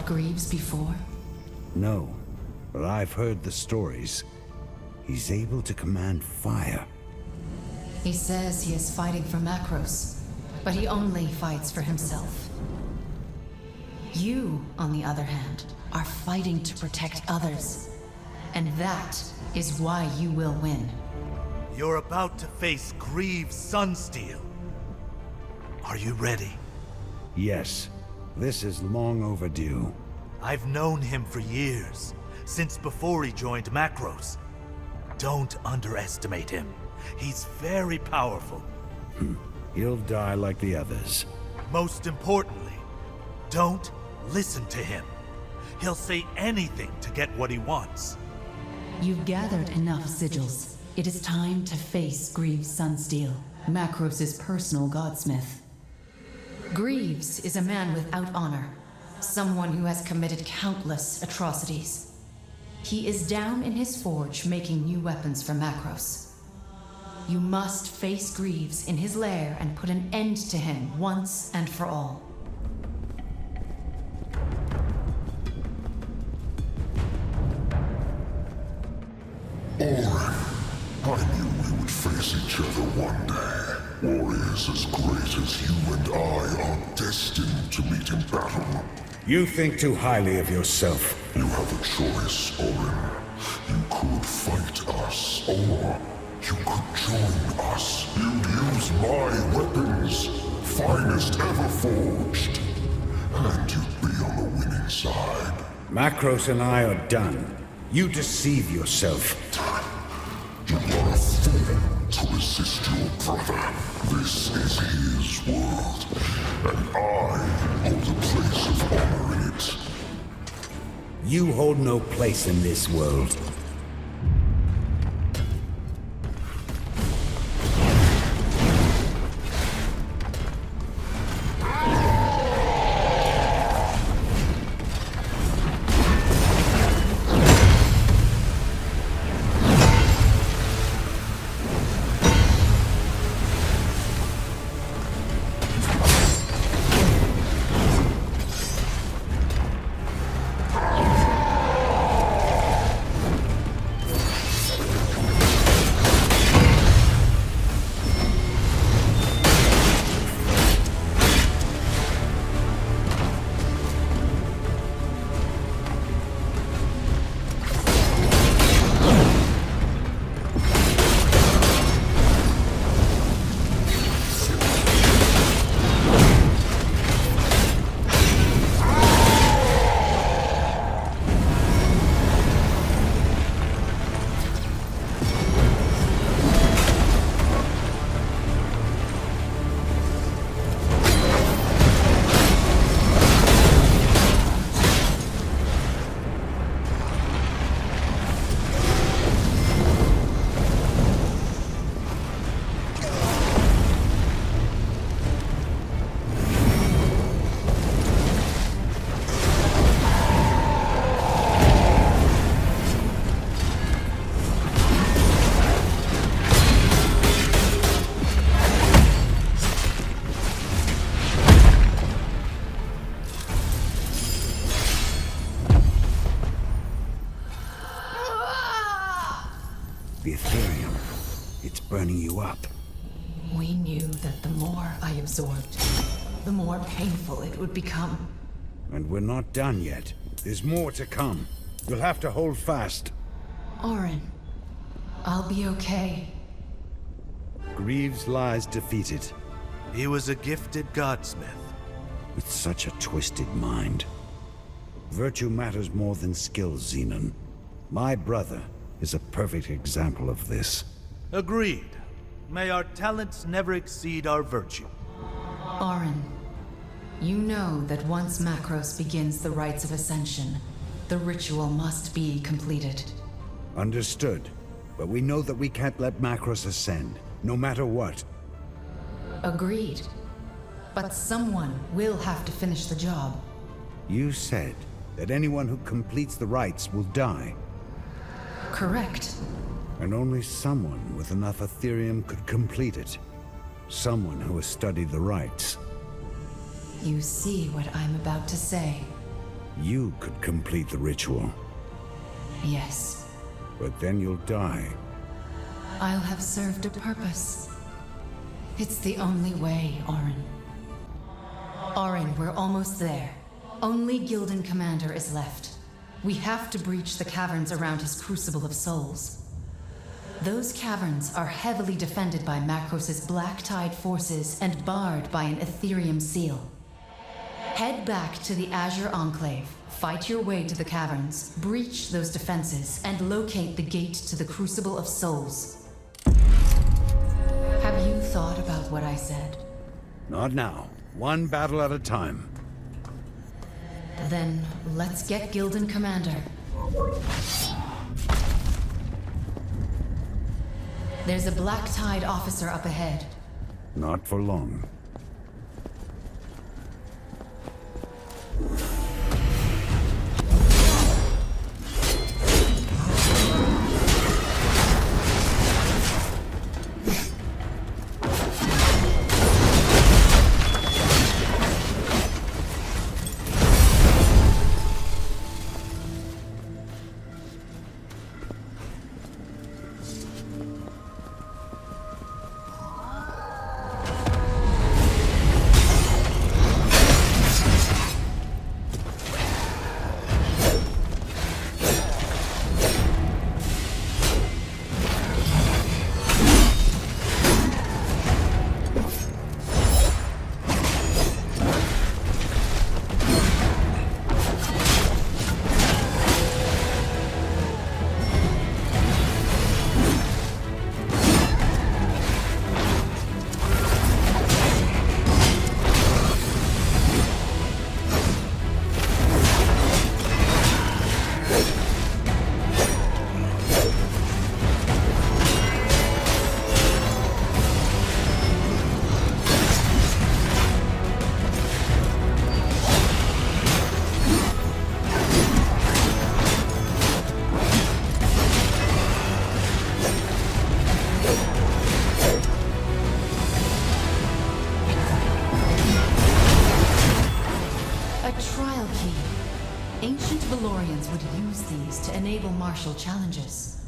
Speaker 4: Greaves before?
Speaker 1: No, but I've heard the stories. He's able to command fire.
Speaker 4: He says he is fighting for Macros, but he only fights for himself. You, on the other hand, are fighting to protect others. And that is why you will win.
Speaker 6: You're about to face Greaves Sunsteel. Are you ready?
Speaker 1: Yes, this is long overdue.
Speaker 6: I've known him for years, since before he joined Macros. Don't underestimate him. He's very powerful.
Speaker 1: He'll die like the others.
Speaker 6: Most importantly, don't listen to him. He'll say anything to get what he wants.
Speaker 4: You've gathered enough sigils. It is time to face Greaves Sunsteel, Macros' personal godsmith. Greaves is a man without honor, someone who has committed countless atrocities. He is down in his forge making new weapons for Macros. You must face Greaves in his lair and put an end to him once and for all.
Speaker 5: Orin, I knew we would face each other one day. Warriors as great as you and I are destined to meet in battle.
Speaker 1: You think too highly of yourself.
Speaker 5: You have a choice, Orin. You could fight us, or you could join us. You'd use my weapons, finest ever forged, and you'd be on the winning side.
Speaker 1: Macros and I are done. You deceive yourself.
Speaker 5: You are a fool to resist your brother. This is his world, and I hold a place of honor in it.
Speaker 1: You hold no place in this world. The Ethereum, it's burning you up.
Speaker 4: We knew that the more I absorbed, the more painful it would become.
Speaker 1: And we're not done yet. There's more to come. You'll have to hold fast.
Speaker 4: Orin, I'll be okay.
Speaker 1: Greaves lies defeated.
Speaker 6: He was a gifted godsmith.
Speaker 1: With such a twisted mind. Virtue matters more than skill, Xenon. My brother is a perfect example of this.
Speaker 6: Agreed. May our talents never exceed our virtue.
Speaker 4: Orin, you know that once Macros begins the rites of ascension, the ritual must be completed.
Speaker 1: Understood. But we know that we can't let Macros ascend, no matter what.
Speaker 4: Agreed. But someone will have to finish the job.
Speaker 1: You said that anyone who completes the rites will die.
Speaker 4: Correct.
Speaker 1: And only someone with enough Ethereum could complete it. Someone who has studied the rites.
Speaker 4: You see what I'm about to say.
Speaker 1: You could complete the ritual.
Speaker 4: Yes.
Speaker 1: But then you'll die.
Speaker 4: I'll have served a purpose. It's the only way, Orin. Orin, we're almost there. Only Gildan Commander is left. We have to breach the caverns around his Crucible of Souls. Those caverns are heavily defended by Macros' Black Tide forces and barred by an Ethereum seal. Head back to the Azure Enclave, fight your way to the caverns, breach those defenses, and locate the gate to the Crucible of Souls. Have you thought about what I said?
Speaker 1: Not now. One battle at a time.
Speaker 4: Then let's get Gildan Commander. There's a Black Tide officer up ahead.
Speaker 1: Not for long.
Speaker 4: To enable martial challenges.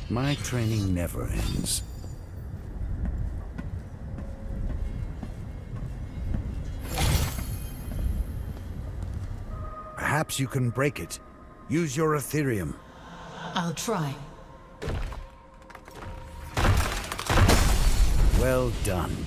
Speaker 1: My training never ends. Perhaps you can break it. Use your Ethereum.
Speaker 4: I'll try.
Speaker 1: Well done.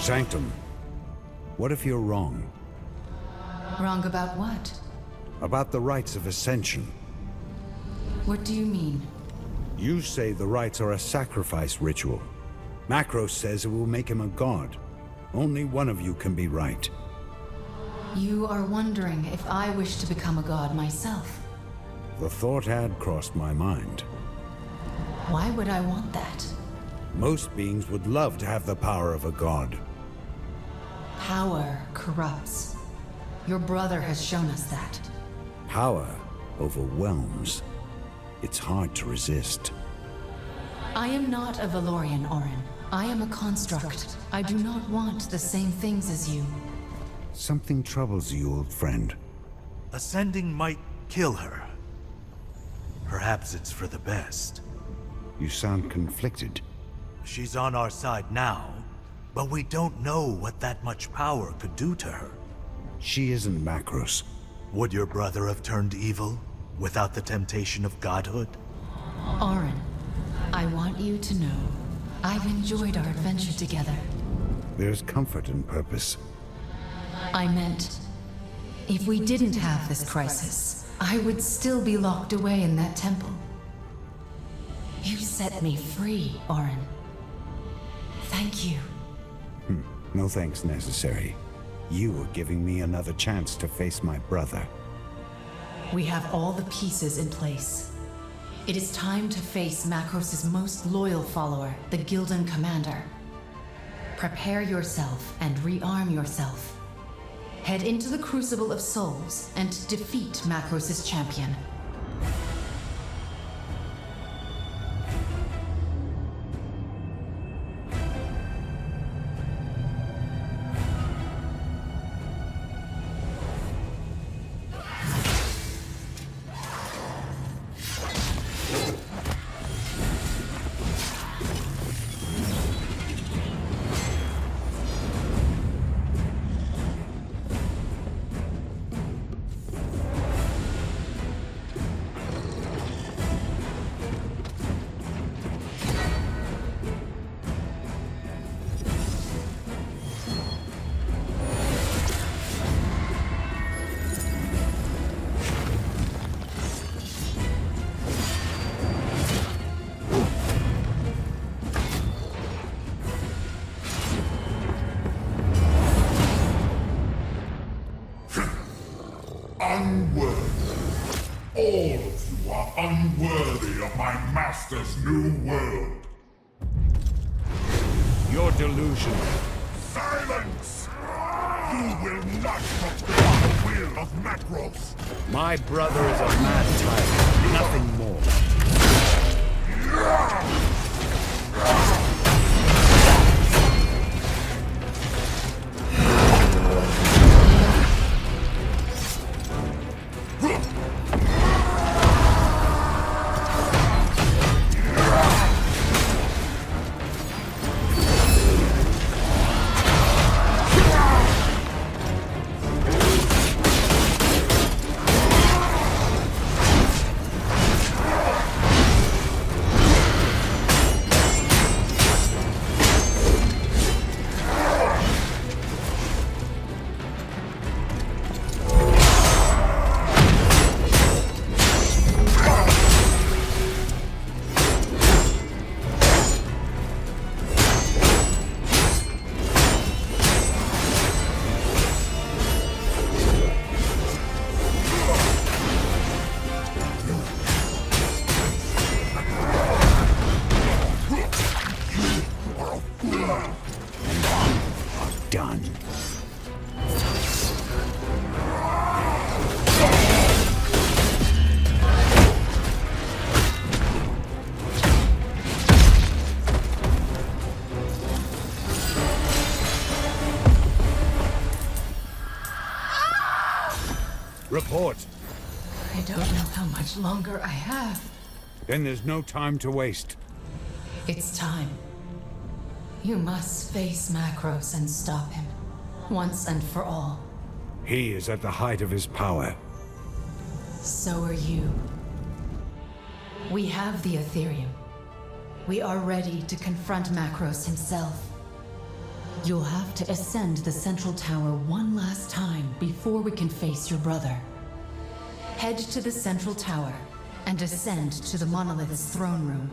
Speaker 1: Sanctum, what if you're wrong?
Speaker 4: Wrong about what?
Speaker 1: About the rites of Ascension.
Speaker 4: What do you mean?
Speaker 1: You say the rites are a sacrifice ritual. Macros says it will make him a god. Only one of you can be right.
Speaker 4: You are wondering if I wish to become a god myself.
Speaker 1: The thought had crossed my mind.
Speaker 4: Why would I want that?
Speaker 1: Most beings would love to have the power of a god.
Speaker 4: Power corrupts. Your brother has shown us that.
Speaker 1: Power overwhelms. It's hard to resist.
Speaker 4: I am not a Valorian, Orin. I am a construct. I do not want the same things as you.
Speaker 1: Something troubles you, old friend.
Speaker 6: Ascending might kill her. Perhaps it's for the best.
Speaker 1: You sound conflicted.
Speaker 6: She's on our side now, but we don't know what that much power could do to her.
Speaker 1: She isn't Macros.
Speaker 6: Would your brother have turned evil without the temptation of godhood?
Speaker 4: Oren, I want you to know I've enjoyed our adventure together.
Speaker 1: There's comfort in purpose.
Speaker 4: I meant, if we didn't have this crisis, I would still be locked away in that temple. You set me free, Oren. Thank you.
Speaker 1: No thanks necessary. You are giving me another chance to face my brother.
Speaker 4: We have all the pieces in place. It is time to face Macros' most loyal follower, the Gildan Commander. Prepare yourself and rearm yourself. Head into the Crucible of Souls and defeat Macros' champion.
Speaker 5: Unworthy. All of you are unworthy of my master's new world.
Speaker 1: You're delusional.
Speaker 5: Silence! You will not fulfill the will of Macros.
Speaker 1: My brother is a mad tyrant, nothing more. Done. Report.
Speaker 4: I don't know how much longer I have.
Speaker 1: Then there's no time to waste.
Speaker 4: It's time. You must face Macros and stop him, once and for all.
Speaker 1: He is at the height of his power.
Speaker 4: So are you. We have the Ethereum. We are ready to confront Macros himself. You'll have to ascend the central tower one last time before we can face your brother. Head to the central tower and ascend to the Monolith's throne room.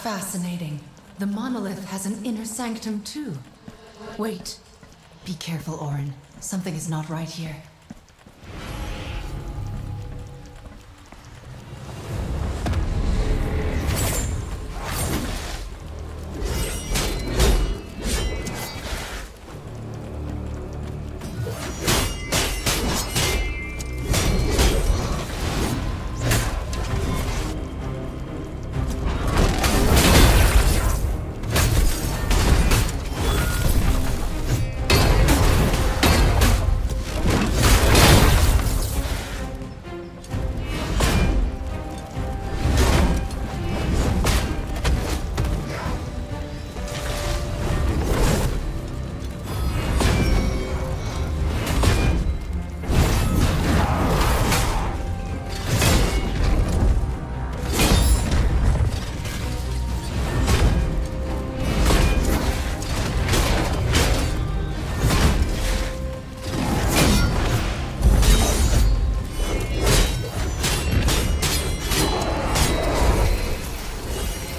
Speaker 4: Fascinating. The monolith has an inner sanctum too. Wait. Be careful, Oren. Something is not right here.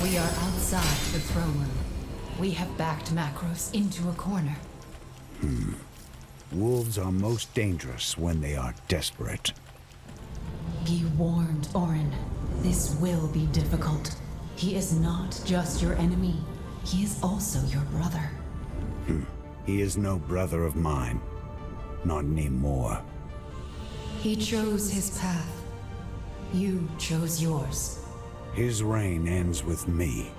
Speaker 4: We are outside the throne room. We have backed Macros into a corner.
Speaker 1: Wolves are most dangerous when they are desperate.
Speaker 4: Be warned, Orin. This will be difficult. He is not just your enemy. He is also your brother.
Speaker 1: He is no brother of mine. Not anymore.
Speaker 4: He chose his path. You chose yours.
Speaker 1: His reign ends with me.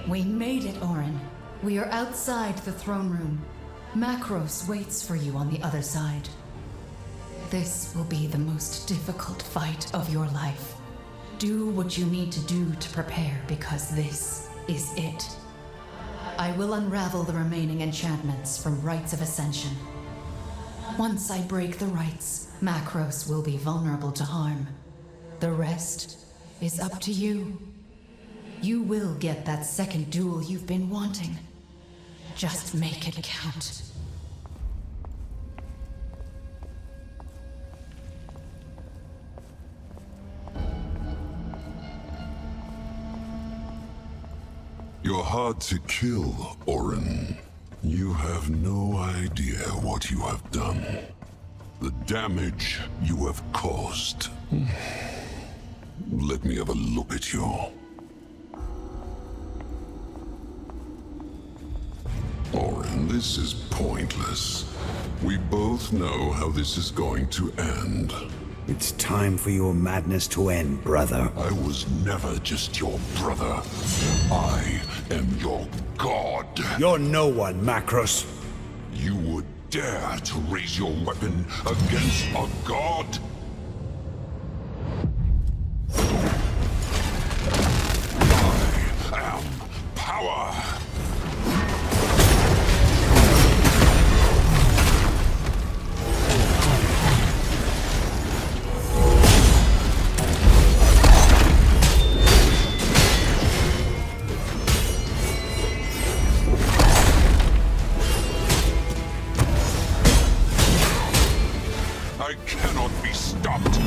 Speaker 4: We made it, Orin. We are outside the throne room. Macros waits for you on the other side. This will be the most difficult fight of your life. Do what you need to do to prepare, because this is it. I will unravel the remaining enchantments from Rites of Ascension. Once I break the rites, Macros will be vulnerable to harm. The rest is up to you. You will get that second duel you've been wanting. Just make it count.
Speaker 5: You're hard to kill, Orin. You have no idea what you have done. The damage you have caused. Let me have a look at you. Orin, this is pointless. We both know how this is going to end.
Speaker 1: It's time for your madness to end, brother.
Speaker 5: I was never just your brother. I am your god.
Speaker 1: You're no one, Macros.
Speaker 5: You would dare to raise your weapon against a god? I am power. I cannot be stopped.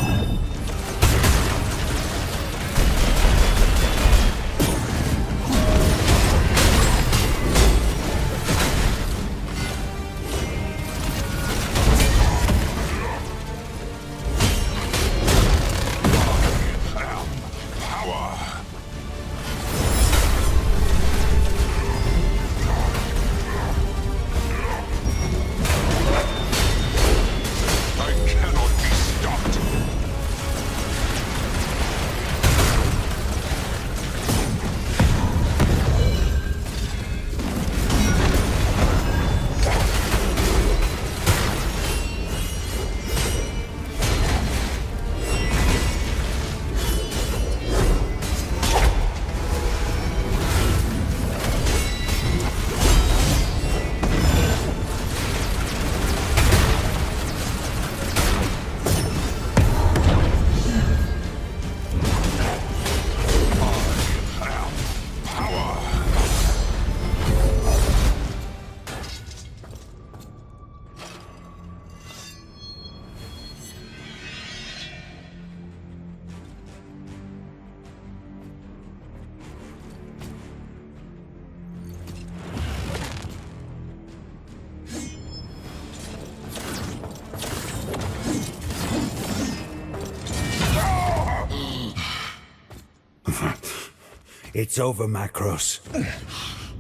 Speaker 1: It's over, Macros.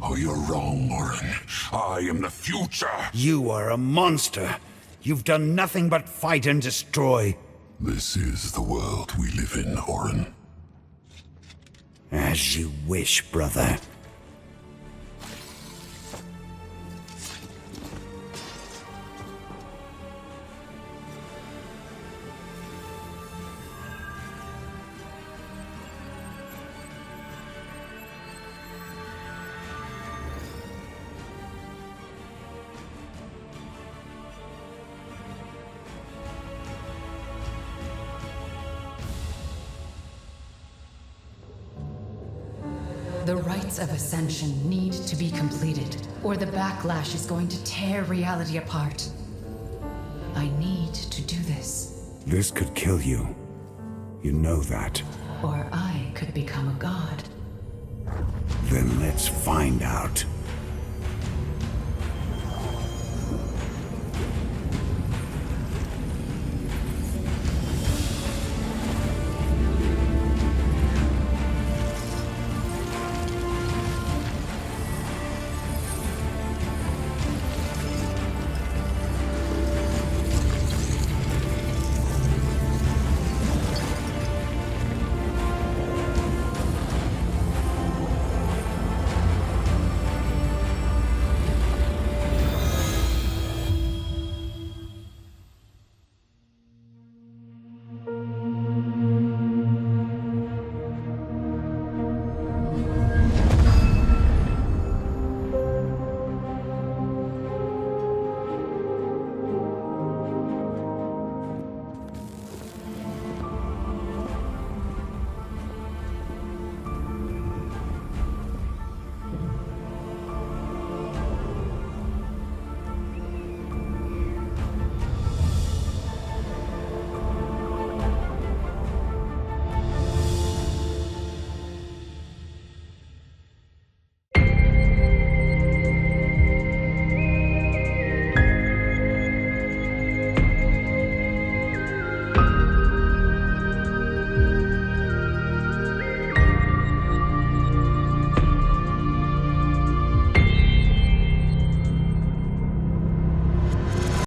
Speaker 5: Oh, you're wrong, Orin. I am the future.
Speaker 1: You are a monster. You've done nothing but fight and destroy.
Speaker 5: This is the world we live in, Orin.
Speaker 1: As you wish, brother.
Speaker 4: The rites of ascension need to be completed, or the backlash is going to tear reality apart. I need to do this.
Speaker 1: This could kill you. You know that.
Speaker 4: Or I could become a god.
Speaker 1: Then let's find out.